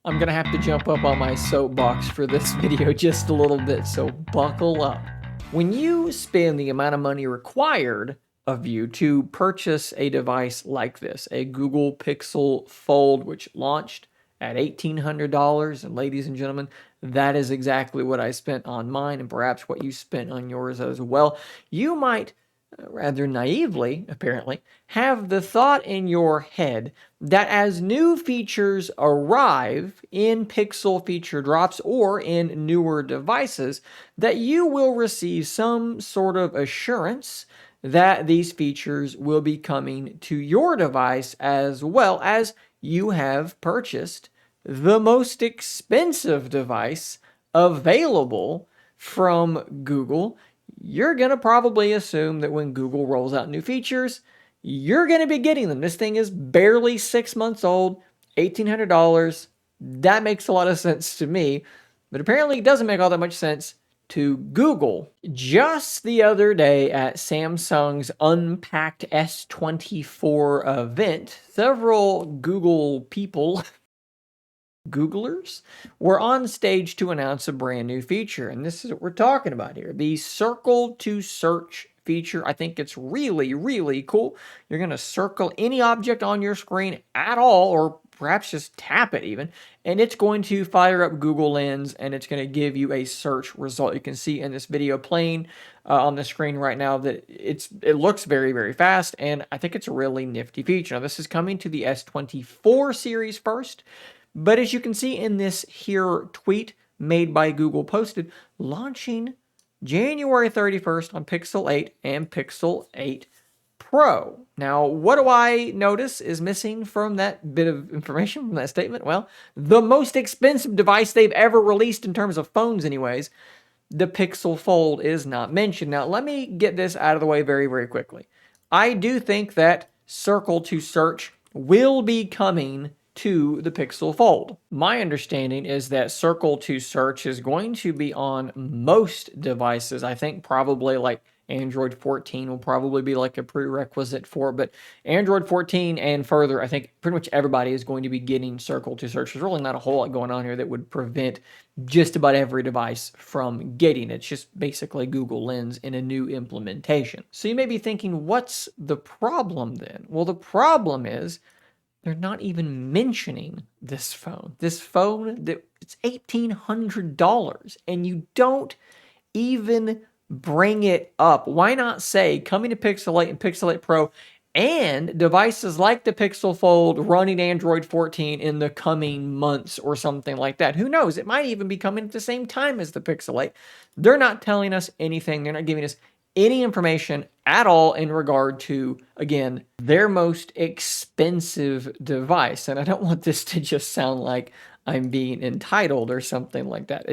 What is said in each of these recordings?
I'm gonna have to jump up on my soapbox for this video just a little bit, so buckle up. When you spend the amount of money required of you to purchase a device like this, a Google Pixel Fold, which launched at $1,800, and ladies and gentlemen, that is exactly what I spent on mine, and perhaps what you spent on yours as well. You might rather naively, apparently, have the thought in your head that as new features arrive in Pixel feature drops or in newer devices, that you will receive some sort of assurance that these features will be coming to your device as well as you have purchased the most expensive device available from Google. You're going to probably assume that when Google rolls out new features, you're going to be getting them. This thing is barely 6 months old, $1,800. That makes a lot of sense to me, but apparently it doesn't make all that much sense to Google. Just the other day at Samsung's Unpacked S24 event, several Google people Googlers were on stage to announce a brand new feature. And this is what we're talking about here. The Circle to Search feature. I think it's really, really cool. You're going to circle any object on your screen at all, or perhaps just tap it even, and it's going to fire up Google Lens and it's going to give you a search result. You can see in this video playing on the screen right now that it looks very, very fast, and I think it's a really nifty feature. Now, this is coming to the S24 series first. But as you can see in this here tweet made by Google posted, launching January 31st on Pixel 8 and Pixel 8 Pro. Now, what do I notice is missing from that bit of information from that statement? Well, the most expensive device they've ever released in terms of phones anyways, the Pixel Fold, is not mentioned. Now, let me get this out of the way very, very quickly. I do think that Circle to Search will be coming to the Pixel Fold. My understanding is that Circle to Search is going to be on most devices. I think probably like Android 14 will probably be like a prerequisite for it, but Android 14 and further, I think pretty much everybody is going to be getting Circle to Search. There's really not a whole lot going on here that would prevent just about every device from getting it. It's just basically Google Lens in a new implementation. So you may be thinking, what's the problem then? Well, the problem is they're not even mentioning this phone. This phone, it's $1,800, and you don't even bring it up. Why not say coming to Pixel 8 and Pixel 8 Pro and devices like the Pixel Fold running Android 14 in the coming months or something like that? Who knows? It might even be coming at the same time as the Pixel 8. They're not telling us anything. They're not giving us any information at all in regard to, again, their most expensive device. And I don't want this to just sound like I'm being entitled or something like that.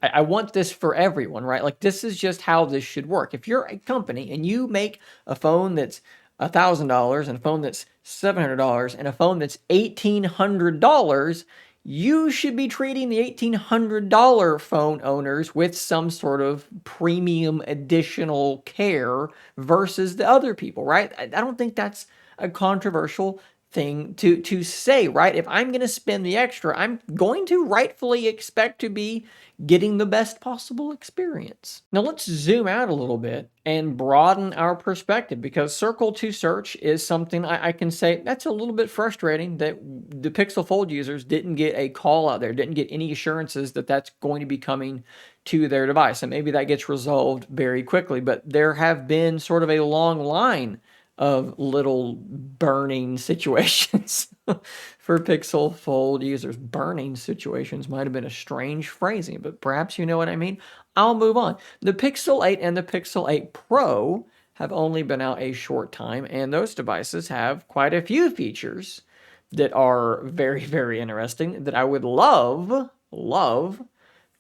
I want this for everyone, right? Like, this is just how this should work. If you're a company and you make a phone that's $1,000 and a phone that's $700 and a phone that's $1,800, you should be treating the $1,800 phone owners with some sort of premium additional care versus the other people, right? I don't think that's a controversial thing to say, right? If I'm going to spend the extra, I'm going to rightfully expect to be getting the best possible experience. Now let's zoom out a little bit and broaden our perspective, because Circle to Search is something I can say that's a little bit frustrating that the Pixel Fold users didn't get a call out there, didn't get any assurances that that's going to be coming to their device. And maybe that gets resolved very quickly, but there have been sort of a long line of little burning situations for Pixel Fold users. Burning situations might have been a strange phrasing, but perhaps you know what I mean. I'll move on. The Pixel 8 and the Pixel 8 Pro have only been out a short time, and those devices have quite a few features that are very, very interesting that I would love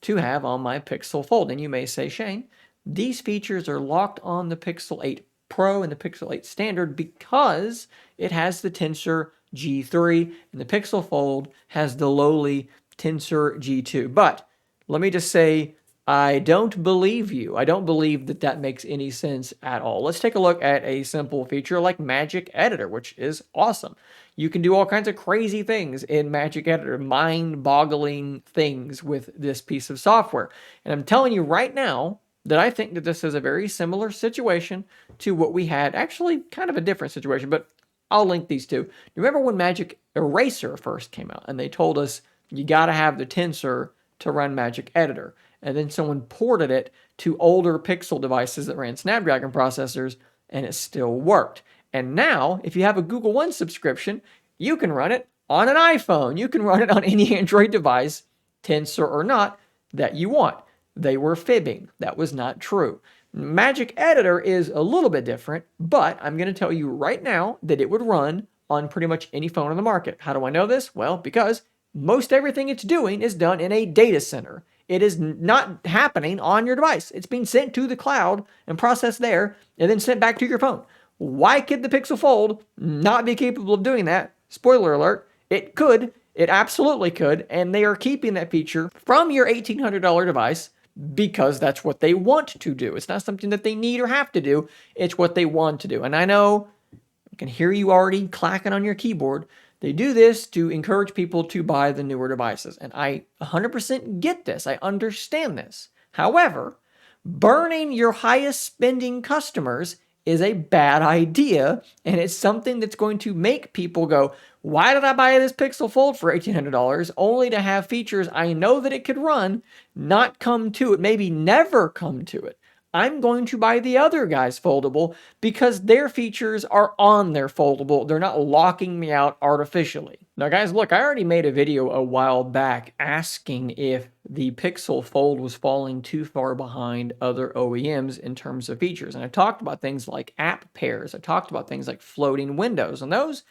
to have on my Pixel Fold. And you may say, Shane, these features are locked on the Pixel 8 Pro and the Pixel 8 Standard because it has the Tensor G3 and the Pixel Fold has the lowly Tensor G2. But let me just say I don't believe you. I don't believe that that makes any sense at all. Let's take a look at a simple feature like Magic Editor, which is awesome. You can do all kinds of crazy things in Magic Editor, mind-boggling things with this piece of software. And I'm telling you right now that I think that this is a very similar situation to what we had, actually kind of a different situation, but I'll link these two. Remember when Magic Eraser first came out and they told us you got to have the Tensor to run Magic Editor? And then someone ported it to older Pixel devices that ran Snapdragon processors, and it still worked. And now, if you have a Google One subscription, you can run it on an iPhone. You can run it on any Android device, Tensor or not, that you want. They were fibbing. That was not true. Magic Editor is a little bit different, but I'm going to tell you right now that it would run on pretty much any phone on the market. How do I know this? Well, because most everything it's doing is done in a data center. It is not happening on your device. It's being sent to the cloud and processed there and then sent back to your phone. Why could the Pixel Fold not be capable of doing that? Spoiler alert, it could. It absolutely could. And they are keeping that feature from your $1,800 device because that's what they want to do. It's not something that they need or have to do. It's what they want to do. And I know I can hear you already clacking on your keyboard. They do this to encourage people to buy the newer devices. And I 100% get this. I understand this. However, burning your highest spending customers is a bad idea. And it's something that's going to make people go, why did I buy this Pixel Fold for $1,800 only to have features I know that it could run not come to it, maybe never come to it? I'm going to buy the other guy's foldable because their features are on their foldable. They're not locking me out artificially. Now guys, look, I already made a video a while back asking if the Pixel Fold was falling too far behind other OEMs in terms of features. And I talked about things like app pairs. I talked about things like floating windows. And those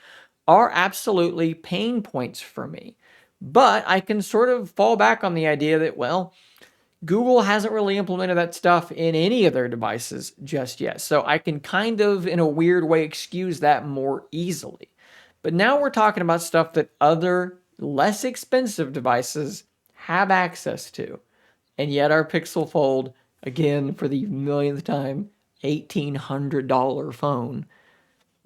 are absolutely pain points for me. But I can sort of fall back on the idea that, well, Google hasn't really implemented that stuff in any of their devices just yet. So I can kind of, in a weird way, excuse that more easily. But now we're talking about stuff that other less expensive devices have access to. And yet our Pixel Fold, again, for the millionth time, $1,800 phone,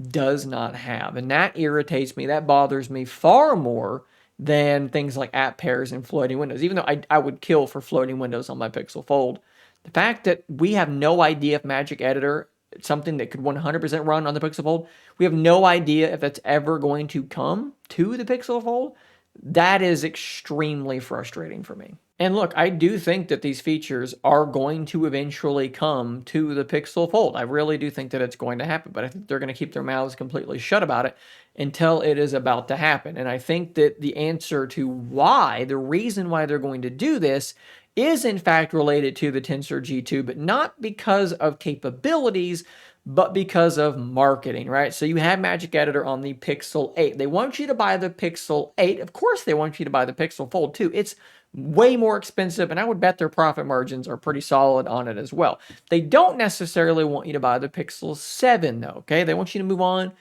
does not have. And that irritates me. That bothers me far more than things like app pairs and floating windows, even though I would kill for floating windows on my Pixel Fold. The fact that we have no idea if Magic Editor, something that could 100% run on the Pixel Fold, we have no idea if that's ever going to come to the Pixel Fold, that is extremely frustrating for me. And look, I do think that these features are going to eventually come to the Pixel Fold. I really do think that it's going to happen, but I think they're going to keep their mouths completely shut about it until it is about to happen. And I think that the answer to why, the reason why they're going to do this is in fact related to the Tensor G2, but not because of capabilities, but because of marketing, right? So you have Magic Editor on the Pixel 8. They want you to buy the Pixel 8. Of course they want you to buy the Pixel Fold 2. It's way more expensive, and I would bet their profit margins are pretty solid on it as well. They don't necessarily want you to buy the Pixel 7 though, okay? They want you to move on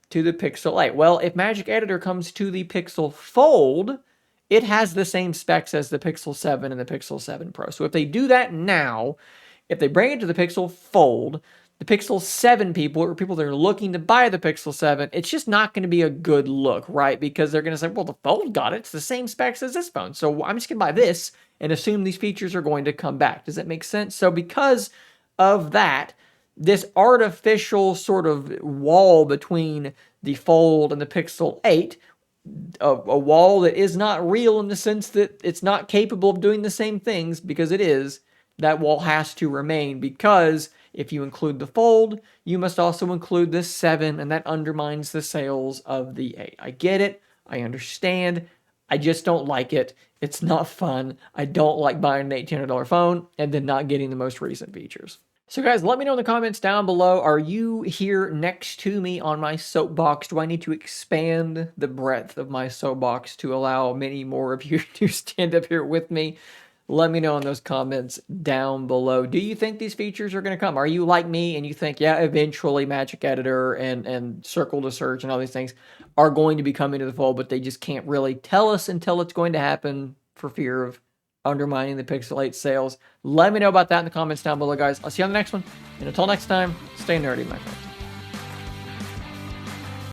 to the Pixel 8. Well, if Magic Editor comes to the Pixel Fold, it has the same specs as the Pixel 7 and the Pixel 7 Pro. So if they do that now, if they bring it to the Pixel Fold, the Pixel 7 people, or people that are looking to buy the Pixel 7, it's just not going to be a good look, right? Because they're going to say, well, the Fold got it. It's the same specs as this phone. So I'm just going to buy this and assume these features are going to come back. Does that make sense? So because of that, this artificial sort of wall between the Fold and the Pixel 8, a wall that is not real in the sense that it's not capable of doing the same things, because it is, that wall has to remain, because if you include the Fold, you must also include the 7, and that undermines the sales of the 8. I get it. I understand. I just don't like it. It's not fun. I don't like buying an $1,800 phone and then not getting the most recent features. So guys, let me know in the comments down below. Are you here next to me on my soapbox? Do I need to expand the breadth of my soapbox to allow many more of you to stand up here with me? Let me know in those comments down below. Do you think these features are going to come? Are you like me and you think, yeah, eventually Magic Editor and Circle to Search and all these things are going to be coming to the Fold, but they just can't really tell us until it's going to happen for fear of undermining the Pixel 8 sales? Let me know about that in the comments down below, guys. I'll see you on the next one. And until next time, stay nerdy, my friends.